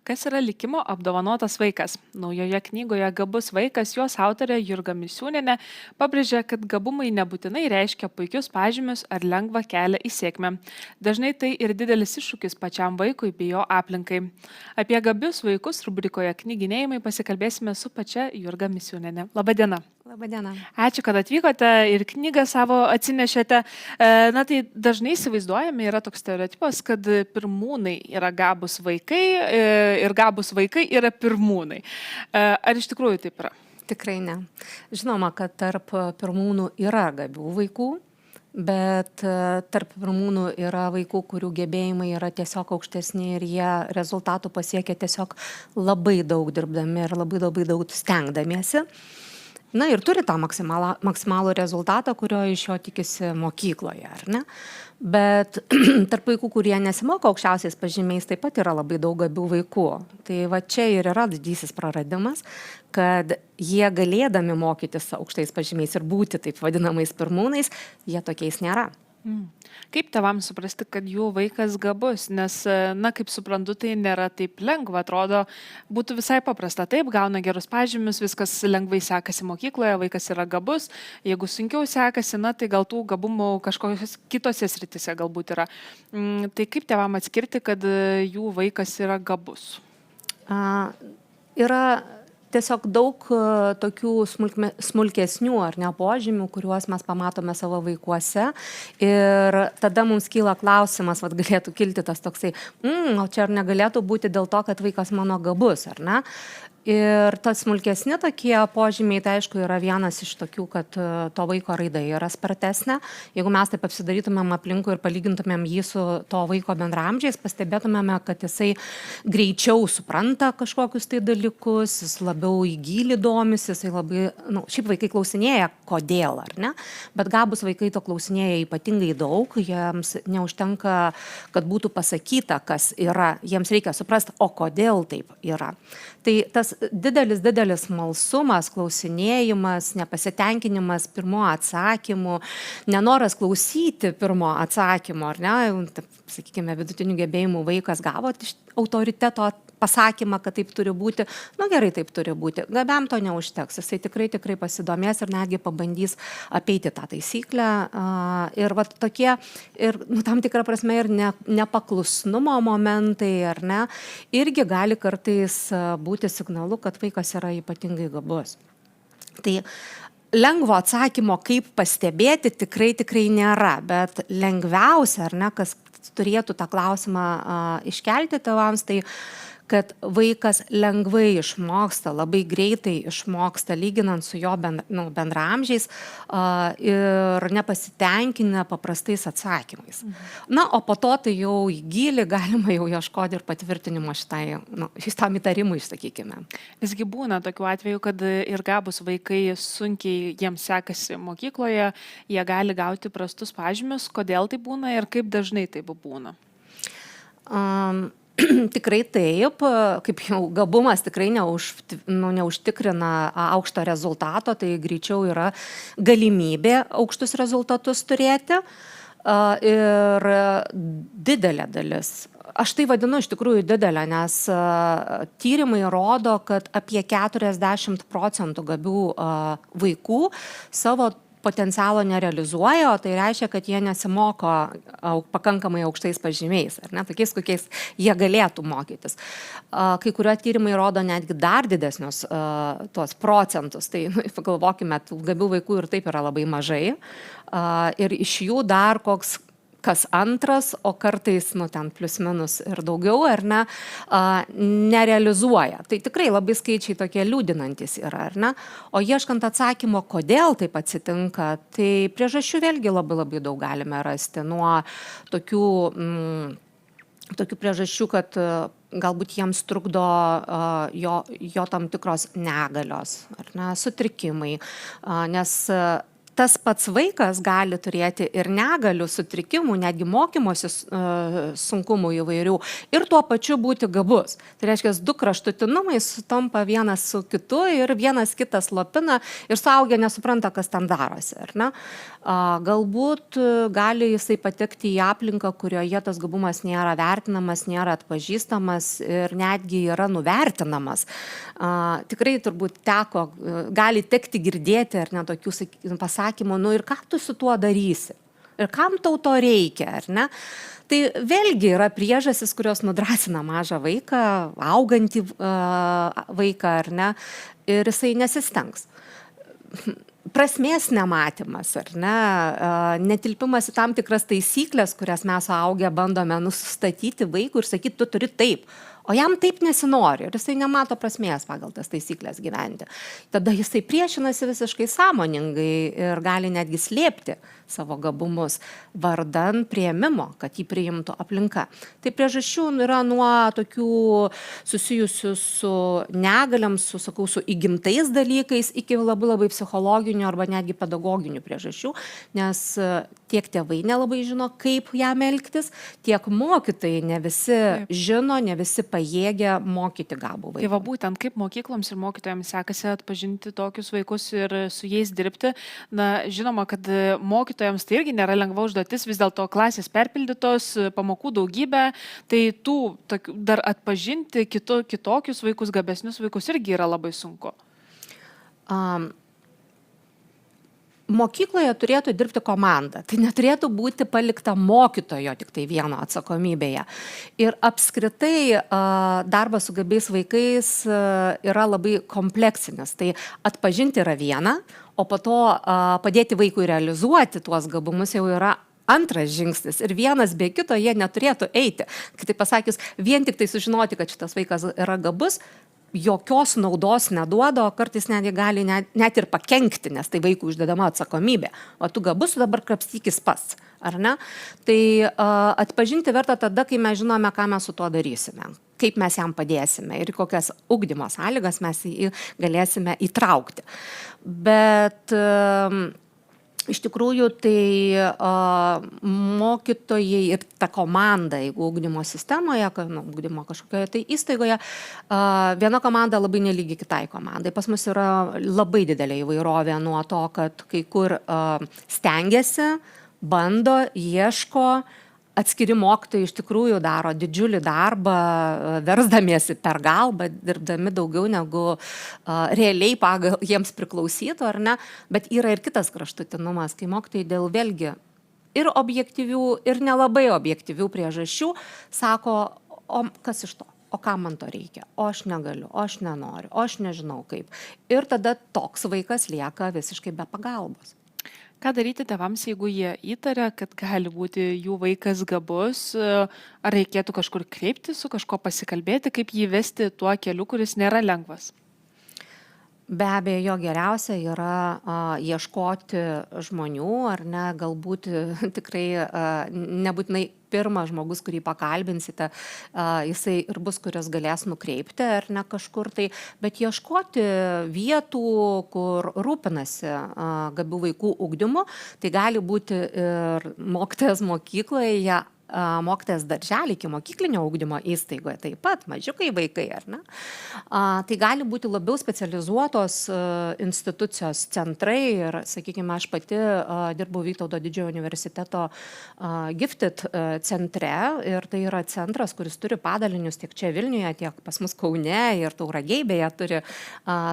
Kas yra likimo apdovanotas vaikas? Naujoje knygoje Gabus vaikas jos autorė Jurga Misiūnienė pabrėžia, kad gabumai nebūtinai reiškia puikius pažymius ar lengvą kelią į sėkmę. Dažnai tai ir didelis iššūkis pačiam vaikui bei jo aplinkai. Apie gabius vaikus rubrikoje Knyginėjimai pasikalbėsime su pačia Jurga Misiūnienė. Labadiena. Labadiena. Ačiū, kad atvykote ir knygą savo atsinešėte. Na tai dažnai įsivaizduojame, yra toks stereotipas, kad pirmūnai yra gabus vaikai ir gabus vaikai yra pirmūnai. Ar iš tikrųjų taip yra? Tikrai ne. Žinoma, kad tarp pirmūnų yra gabių vaikų, bet tarp pirmūnų yra vaikų, kurių gebėjimai yra tiesiog aukštesni ir jie rezultatų pasiekia tiesiog labai daug dirbdami ir labai daug stengdamiesi. Na ir turi tą maksimalų rezultatą, kurio iš jo tikisi mokykloje, ar ne? Bet tarp vaikų, kurie nesimoko aukščiausiais pažymiais, taip pat yra labai daug gabių vaikų. Tai va čia ir yra didysis praradimas, kad jie galėdami mokytis aukštais pažymiais ir būti taip vadinamais pirmūnais, jie tokiais nėra. Kaip tėvams suprasti, kad jų vaikas gabus? Nes, na, kaip suprantu, tai nėra taip lengva. Atrodo, būtų visai paprasta. Taip, gauna gerus pažymius, viskas lengvai sekasi mokykloje, vaikas yra gabus. Jeigu sunkiau sekasi, na, tai gal tų gabumų kažkokios kitose sritise galbūt yra. Tai kaip tėvam atskirti, kad jų vaikas yra gabus? Yra tiesiog daug tokių smulkesnių ar ne požymių, kuriuos mes pamatome savo vaikuose ir tada mums kyla klausimas, vat galėtų kilti tas toksai, o čia ar negalėtų būti dėl to, kad vaikas mano gabus, ar ne? Ir tas smulkesni tokie požymiai, tai aišku, yra vienas iš tokių, kad to vaiko raida yra spartesnė. Jeigu mes taip apsidarytumėm aplinkui ir palygintumėm jį su to vaiko bendramžiais, pastebėtumėme, kad jisai greičiau supranta kažkokius tai dalykus, jis labiau į gylį domisi, jisai labai, šiaip vaikai klausinėja, kodėl, ar ne? Bet gabus vaikai to klausinėja ypatingai daug, jiems neužtenka, kad būtų pasakyta, kas yra, jiems reikia suprasti, o kodėl taip yra. Tai tas didelis smalsumas, klausinėjimas, nepasitenkinimas pirmo atsakymu, nenoras klausyti pirmo atsakymo, ar ne, sakykime, vidutinių gebėjimų vaikas gavo autoriteto pasakymą, kad taip turi būti, gerai taip turi būti, gabiam to neužteks, jisai tikrai pasidomės ir netgi pabandys apeiti tą taisyklę ir va tokie, ir tam tikrą prasme ir nepaklusnumo momentai, ar ne, irgi gali kartais būti signalu, kad vaikas yra ypatingai gabus. Tai lengvo atsakymo, kaip pastebėti, tikrai nėra, bet lengviausia, ar ne, kas turėtų tą klausimą iškelti tėvams, tai kad vaikas lengvai išmoksta, labai greitai išmoksta, lyginant su jo bendramžiais ir nepasitenkina paprastais atsakymais. Na, o po to tai jau į gylį galima jau ieškoti ir patvirtinimo šitam įtarimui, sakykime. Visgi būna tokių atvejų, kad ir gabus vaikai sunkiai jiems sekasi mokykloje, jie gali gauti prastus pažymius. Kodėl tai būna ir kaip dažnai tai būna? Tikrai taip, kaip jau gabumas tikrai neužtikrina aukšto rezultato, tai greičiau yra galimybė aukštus rezultatus turėti ir didelė dalis. Aš tai vadinu iš tikrųjų didelę, nes tyrimai rodo, kad apie 40% gabių vaikų savo potencialo nerealizuoja, o tai reiškia, kad jie nesimoko pakankamai aukštais pažymiais, ar ne, tokiais, kokiais jie galėtų mokytis. Kai kurie tyrimai rodo netgi dar didesnius tuos procentus, tai pagalvokime, tų gabių vaikų ir taip yra labai mažai ir iš jų dar kas antras, o kartais, ten plius minus ir daugiau, ar ne, nerealizuoja. Tai tikrai labai skaičiai tokie liūdinantis yra, ar ne? O ieškant atsakymo, kodėl taip atsitinka, tai priežasčių vėlgi labai daug galime rasti. Nuo tokių priežasčių, kad galbūt jiems trukdo jo tam tikros negalios, ar ne, sutrikimai, nes tas pats vaikas gali turėti ir negalių, sutrikimų, netgi mokymosi sunkumų įvairių ir tuo pačiu būti gabus. Tai reiškia, du kraštutinumai sutampa vienas su kitu ir vienas kitas slopina ir suaugę nesupranta, kas ten darosi. Ar ne? Galbūt gali jisai patekti į aplinką, kurioje tas gabumas nėra vertinamas, nėra atpažįstamas ir netgi yra nuvertinamas. Tikrai turbūt gali tekti girdėti ar ne tokių pasakymų, nu ir ką tu su tuo darysi? Ir kam tau to reikia, ar ne? Tai vėlgi yra priežastis, kurios nudrasina mažą vaiką, augantį vaiką, ar ne? Ir jisai nesistengs. Prasmės nematymas, ar ne? Netilpimas į tam tikras taisyklės, kurias mes suaugę bandome nustatyti vaikui ir sakyti, tu turi taip. O jam taip nesinori ir jisai nemato prasmės pagal tas taisyklės gyventi. Tada jisai priešinasi visiškai sąmoningai ir gali netgi slėpti savo gabumus vardan priėmimo, kad jį priimtų aplinka. Tai priežasčių yra nuo tokių susijusių su negaliam, su įgimtais dalykais iki labai psichologinių arba netgi pedagoginių priežasčių, nes tiek tėvai nelabai žino, kaip jam elgtis, tiek mokytojai ne visi žino, ne visi pajėgia mokyti gabų vaikų. Tai va būtent kaip mokykloms ir mokytojams sekasi atpažinti tokius vaikus ir su jais dirbti. Na, žinoma, kad mokytojams tai irgi nėra lengva užduotis, vis dėlto klasės perpildytos, pamokų daugybė, tai dar atpažinti kitokius vaikus, gabesnius vaikus irgi yra labai sunku. Mokykloje turėtų dirbti komanda. Tai neturėtų būti palikta mokytojo tik tai vieno atsakomybėje. Ir apskritai darbas su gabiais vaikais yra labai kompleksinis. Tai atpažinti yra viena, o po to padėti vaikui realizuoti tuos gabumus jau yra antras žingsnis. Ir vienas be kito jie neturėtų eiti. Kitaip pasakius, vien tik tai sužinoti, kad šitas vaikas yra gabus, jokios naudos neduoda, o kartais netgi gali net ir pakenkti, nes tai vaikų uždedama atsakomybė. O tu gabus, dabar krapstykis pats, ar ne? Tai atpažinti verta tada, kai mes žinome, ką mes su tuo darysime, kaip mes jam padėsime ir kokias ugdymo sąlygas mes jį galėsime įtraukti. Bet iš tikrųjų, tai mokytojai ir ta komanda, jeigu ugdymo sistemoje, ugdymo kažkokioje tai įstaigoje, viena komanda labai nelygi kitai komandai. Pas mus yra labai didelė įvairovė nuo to, kad kai kur stengiasi, bando, ieško, atskiri mokytojai iš tikrųjų daro didžiulį darbą, versdamiesi per galvą, dirbdami daugiau negu realiai pagal jiems priklausytų, ar ne? Bet yra ir kitas kraštutinumas, kai mokytojai dėl vėlgi ir objektyvių, ir nelabai objektyvių priežasčių sako, o kas iš to? O kam man to reikia? O aš negaliu, o aš nenoriu, o aš nežinau kaip. Ir tada toks vaikas lieka visiškai be pagalbos. Ką daryti tėvams, jeigu jie įtaria, kad gali būti jų vaikas gabus, ar reikėtų kažkur kreiptis, su kažko pasikalbėti, kaip jį vesti tuo keliu, kuris nėra lengvas? Be abejo, geriausia yra ieškoti žmonių, ar ne, galbūt tikrai nebūtinai pirmas žmogus, kurį pakalbinsite, jisai ir bus, kuris galės nukreipti, ar ne kažkur tai, bet ieškoti vietų, kur rūpinasi gabių vaikų ugdymu, tai gali būti ir mokytojas mokykloje, mokytojas darželį iki mokyklinio ugdymo įstaigoje, taip pat mažiukai vaikai, ar ne? Tai gali būti labiau specializuotos institucijos centrai ir, sakykime, aš pati dirbau Vytauto didžiojo universiteto Gifted centre ir tai yra centras, kuris turi padalinius tiek čia Vilniuje, tiek pas mus Kaune ir Tauragėj beje turi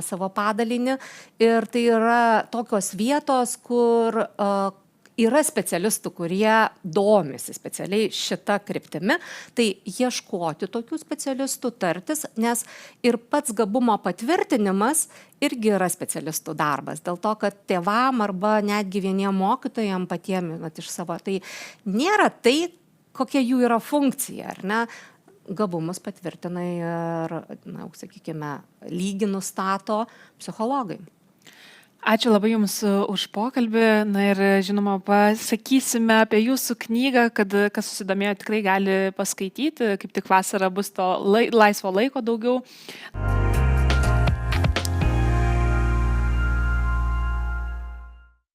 savo padalinį ir tai yra tokios vietos, kur yra specialistų, kurie domisi specialiai šitą kryptimi, tai ieškoti tokių specialistų, tartis, nes ir pats gabumo patvirtinimas irgi yra specialistų darbas. Dėl to, kad tėvam arba netgi vieniem mokytojam patiem iš savo, tai nėra tai, kokia jų yra funkcija, ar ne? Gabumus patvirtina ir, sakykime, lygį nustato psichologai. Ačiū labai Jums už pokalbį. Na ir žinoma, pasakysime apie Jūsų knygą, kad kas susidomėjo tikrai gali paskaityti, kaip tik vasarą bus to laisvo laiko daugiau.